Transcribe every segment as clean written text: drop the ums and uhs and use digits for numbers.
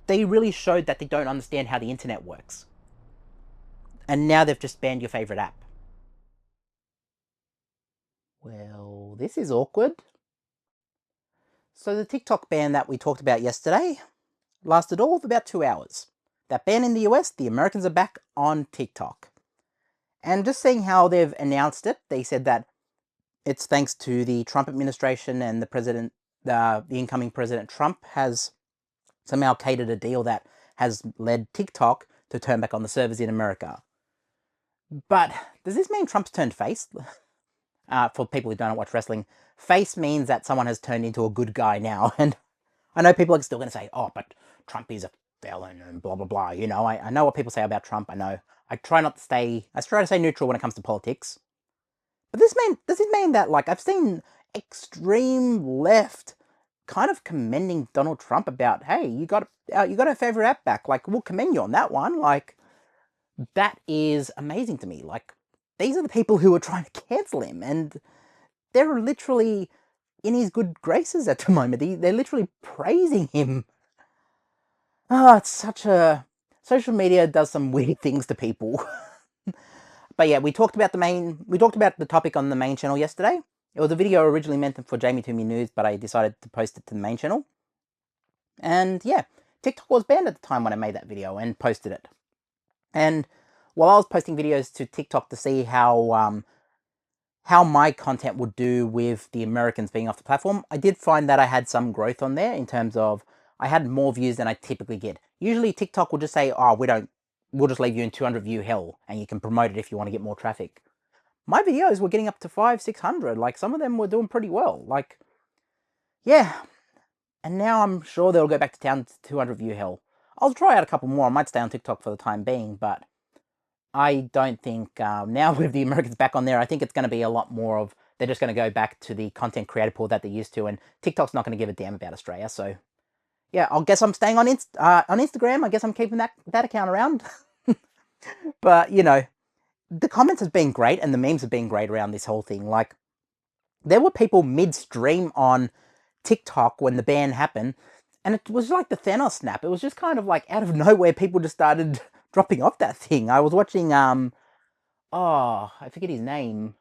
they really showed that they don't understand how the internet works. And now they've just banned your favorite app. Well, this is awkward. So the TikTok ban that we talked about yesterday lasted all of about 2 hours. That ban in the US, the Americans are back on TikTok. And just seeing how they've announced it, they said that it's thanks to the Trump administration and the incoming President Trump has somehow catered a deal that has led TikTok to turn back on the servers in America. But does this mean Trump's turned face? For people who don't watch wrestling, face means that someone has turned into a good guy now. And I know people are still going to say, oh, but Trump is a felon and blah, blah, blah. You know, I know what people say about Trump. I know. I try to stay neutral when it comes to politics. But does this mean that, like, I've seen extreme left kind of commending Donald Trump about, hey, you got a favorite app back. Like, we'll commend you on that one. Like, that is amazing to me. Like, these are the people who are trying to cancel him, and they're literally in his good graces at the moment. They're literally praising him. Oh, it's such a... Social media does some weird things to people. But yeah, we talked about the topic on the main channel yesterday. It was a video originally meant for Jamie Toomey News, but I decided to post it to the main channel. And yeah, TikTok was banned at the time when I made that video and posted it. And while I was posting videos to TikTok to see how my content would do with the Americans being off the platform, I did find that I had some growth on there in terms of I had more views than I typically get. Usually TikTok will just say, oh, we'll just leave you in 200 view hell and you can promote it if you want to get more traffic. My videos were getting up to 500-600. Like, some of them were doing pretty well. Like, yeah. And now I'm sure they'll go back to town to 200 view hell. I'll try out a couple more. I might stay on TikTok for the time being, but I don't think now with the Americans back on there, I think it's going to be a lot more of, they're just going to go back to the content creator pool that they're used to, and TikTok's not going to give a damn about Australia. So yeah, I guess I'm staying on Instagram. I guess I'm keeping that account around. But you know, the comments have been great and the memes have been great around this whole thing. Like, there were people midstream on TikTok when the ban happened, and it was like the Thanos snap. It was just kind of like out of nowhere, people just started dropping off that thing. I was watching oh, I forget his name,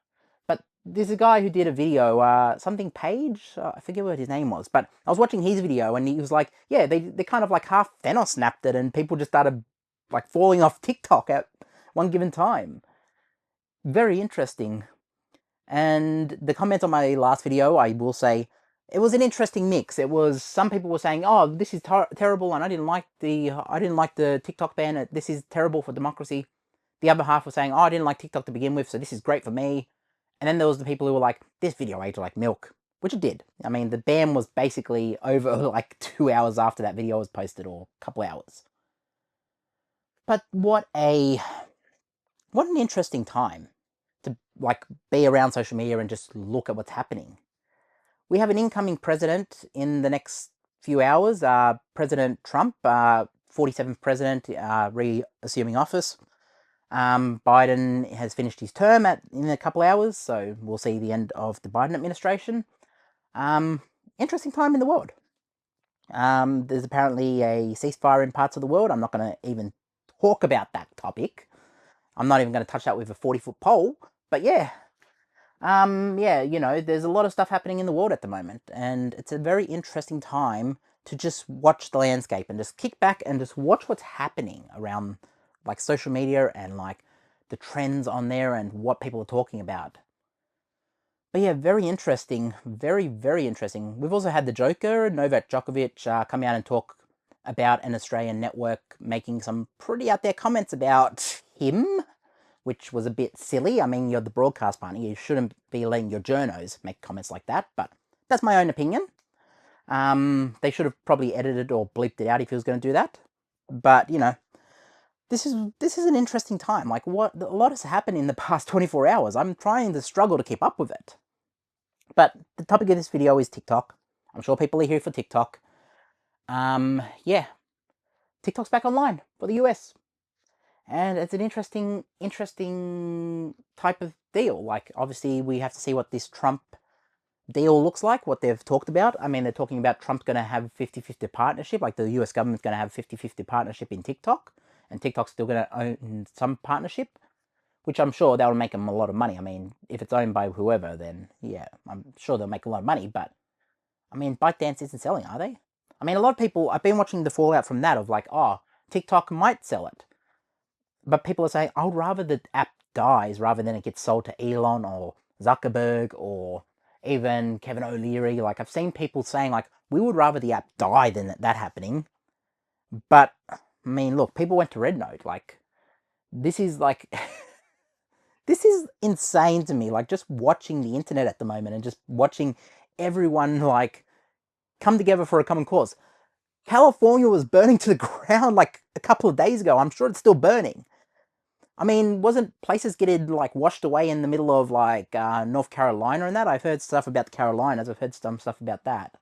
but there's a guy who did a video, something Page, I forget what his name was, but I was watching his video and he was like, yeah, they kind of like half Thanos snapped it, and people just started like falling off TikTok at one given time. Very interesting. And the comments on my last video, I will say, it was an interesting mix. It was, some people were saying, "Oh, this is terrible," and I didn't like the TikTok ban. This is terrible for democracy. The other half were saying, "Oh, I didn't like TikTok to begin with, so this is great for me." And then there was the people who were like, "This video aged like milk," which it did. I mean, the ban was basically over like 2 hours after that video was posted, or a couple hours. But what an interesting time to like be around social media and just look at what's happening. We have an incoming president in the next few hours, President Trump, 47th president, reassuming office. Biden has finished his term in a couple hours, so we'll see the end of the Biden administration. Interesting time in the world. There's apparently a ceasefire in parts of the world. I'm not going to even talk about that topic. I'm not even going to touch that with a 40-foot pole. But yeah, yeah, you know, there's a lot of stuff happening in the world at the moment, and it's a very interesting time to just watch the landscape and just kick back and just watch what's happening around, like, social media and like the trends on there and what people are talking about. But yeah, very interesting, very, very interesting. We've also had the Joker, Novak Djokovic, come out and talk about an Australian network making some pretty out there comments about him, which was a bit silly. I mean, you're the broadcast partner, you shouldn't be letting your journos make comments like that, but that's my own opinion. They should have probably edited or bleeped it out if he was going to do that. But, you know, this is an interesting time. Like, a lot has happened in the past 24 hours. I'm trying to struggle to keep up with it. But the topic of this video is TikTok. I'm sure people are here for TikTok. Yeah. TikTok's back online for the US. And it's an interesting type of deal. Like, obviously, we have to see what this Trump deal looks like, what they've talked about. I mean, they're talking about Trump's going to have 50-50 partnership, like the US government's going to have 50-50 partnership in TikTok, and TikTok's still going to own some partnership, which I'm sure that'll make them a lot of money. I mean, if it's owned by whoever, then yeah, I'm sure they'll make a lot of money, but I mean, ByteDance isn't selling, are they? I mean, a lot of people, I've been watching the fallout from that of like, oh, TikTok might sell it. But people are saying, I would rather the app dies rather than it gets sold to Elon or Zuckerberg or even Kevin O'Leary. Like, I've seen people saying, like, we would rather the app die than that happening. But, I mean, look, people went to Red Note. Like, this is like... this is insane to me. Like, just watching the internet at the moment and just watching everyone, like, come together for a common cause. California was burning to the ground, like, a couple of days ago. I'm sure it's still burning. I mean, wasn't places getting, like, washed away in the middle of, like, North Carolina and that? I've heard stuff about the Carolinas. I've heard some stuff about that.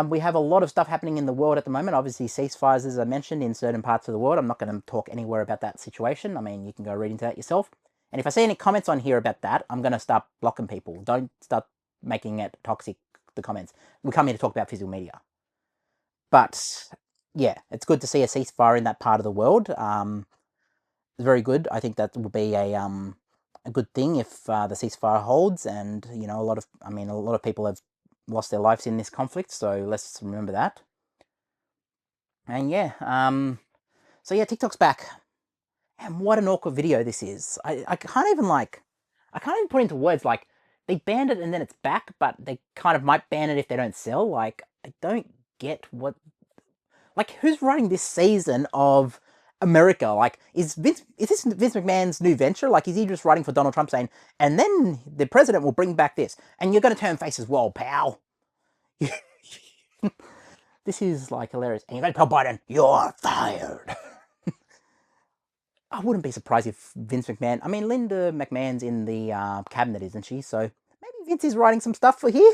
We have a lot of stuff happening in the world at the moment. Obviously, ceasefires, as I mentioned, in certain parts of the world. I'm not going to talk anywhere about that situation. I mean, you can go read into that yourself. And if I see any comments on here about that, I'm going to start blocking people. Don't start making it toxic, the comments. We come here to talk about physical media. But, yeah, it's good to see a ceasefire in that part of the world. Very good. I think that will be a good thing if the ceasefire holds, and you know, a lot of people have lost their lives in this conflict, so let's remember that. And yeah, so yeah, TikTok's back, and what an awkward video this is. I can't even put into words. Like, they banned it and then it's back, but they kind of might ban it if they don't sell. Like, I don't get what. Like, who's writing this season of America? Like, is this Vince McMahon's new venture? Like, is he just writing for Donald Trump saying, and then the president will bring back this, and you're going to turn face as well, pal? This is, like, hilarious. And you're going to tell Biden, you're fired. I wouldn't be surprised if Vince McMahon... I mean, Linda McMahon's in the cabinet, isn't she? So maybe Vince is writing some stuff for here.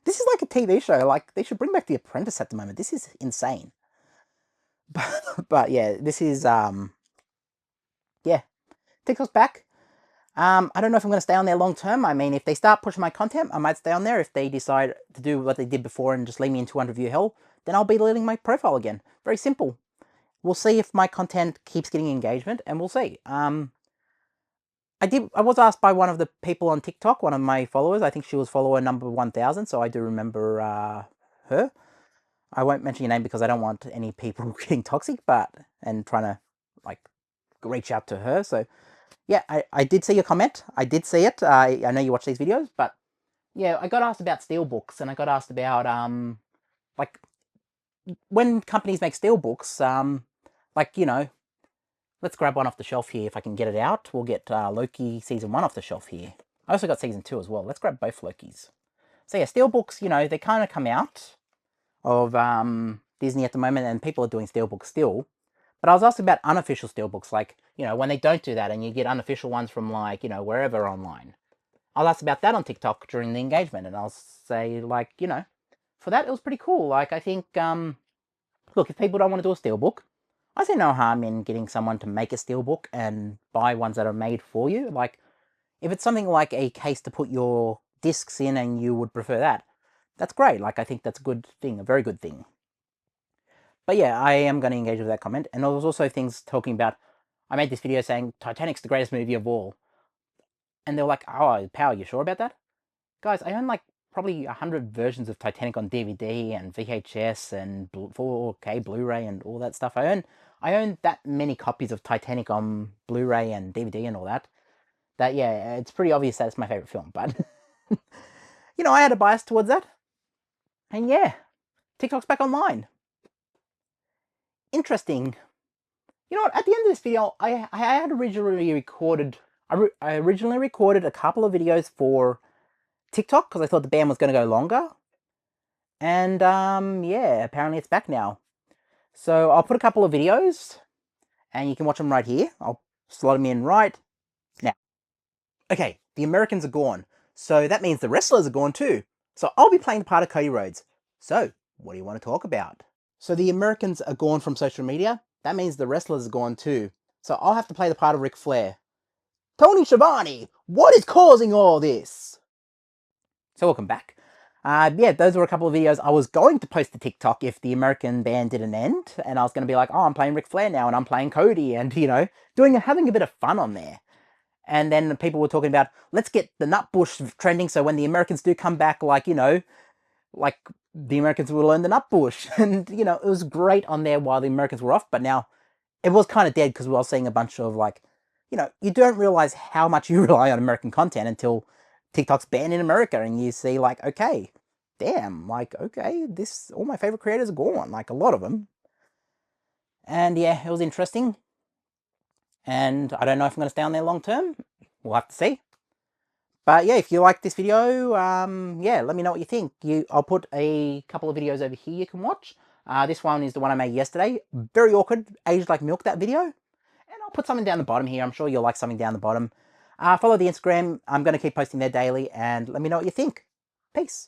This is like a TV show. Like, they should bring back The Apprentice at the moment. This is insane. But yeah, this is, yeah, TikTok's back. I don't know if I'm going to stay on there long term. I mean, if they start pushing my content, I might stay on there. If they decide to do what they did before and just leave me in 200 view hell, then I'll be deleting my profile again. Very simple. We'll see if my content keeps getting engagement, and we'll see. I was asked by one of the people on TikTok, one of my followers. I think she was follower number 1000, so I do remember her. I won't mention your name because I don't want any people getting toxic, and trying to, like, reach out to her. So yeah, I did see your comment. I did see it. I know you watch these videos, but yeah, I got asked about steelbooks, and I got asked about like, when companies make steelbooks, like, you know, let's grab one off the shelf here if I can get it out. We'll get Loki season 1 off the shelf here. I also got season 2 as well. Let's grab both Lokis. So yeah, steelbooks, you know, they kind of come out of Disney at the moment, and people are doing steelbooks still. But I was asked about unofficial steelbooks, like, you know, when they don't do that and you get unofficial ones from, like, you know, wherever online. I was asked about that on TikTok during the engagement, and I'll say, like, you know, for that, it was pretty cool. Like, I think, look, if people don't want to do a steelbook, I see no harm in getting someone to make a steelbook and buy ones that are made for you. Like, if it's something like a case to put your discs in and you would prefer that, that's great. Like, I think that's a good thing, a very good thing. But yeah, I am going to engage with that comment. And there was also things talking about, I made this video saying Titanic's the greatest movie of all. And they were like, oh, Power, you sure about that? Guys, I own, like, probably 100 versions of Titanic on DVD and VHS and 4K Blu-ray and all that stuff. I own that many copies of Titanic on Blu-ray and DVD and all that. That, yeah, it's pretty obvious that it's my favorite film. But, you know, I had a bias towards that. And yeah, TikTok's back online. Interesting. You know what? At the end of this video, I had originally recorded. I originally recorded a couple of videos for TikTok because I thought the ban was going to go longer. And yeah, apparently it's back now. So I'll put a couple of videos, and you can watch them right here. I'll slot them in right now. Okay, the Americans are gone, so that means the wrestlers are gone too. So I'll be playing the part of Cody Rhodes. So what do you want to talk about? So the Americans are gone from social media. That means the wrestlers are gone too. So I'll have to play the part of Ric Flair. Tony Schiavone, what is causing all this? So welcome back. Yeah, those were a couple of videos I was going to post to TikTok if the American band didn't end, and I was going to be like, oh, I'm playing Ric Flair now, and I'm playing Cody, and, you know, having a bit of fun on there. And then people were talking about, let's get the Nutbush trending, so when the Americans do come back, like, you know, like the Americans will learn the Nutbush. And, you know, it was great on there while the Americans were off, but now it was kind of dead because we were seeing a bunch of, like, you know, you don't realize how much you rely on American content until TikTok's banned in America, and you see, like, okay, damn, like, okay, all my favorite creators are gone, like, a lot of them. And yeah, it was interesting. And I don't know if I'm going to stay on there long term. We'll have to see. But yeah, if you like this video, yeah, let me know what you think. I'll put a couple of videos over here you can watch. This one is the one I made yesterday. Very awkward, aged like milk, that video. And I'll put something down the bottom here. I'm sure you'll like something down the bottom. Follow the Instagram. I'm going to keep posting there daily, and let me know what you think. Peace.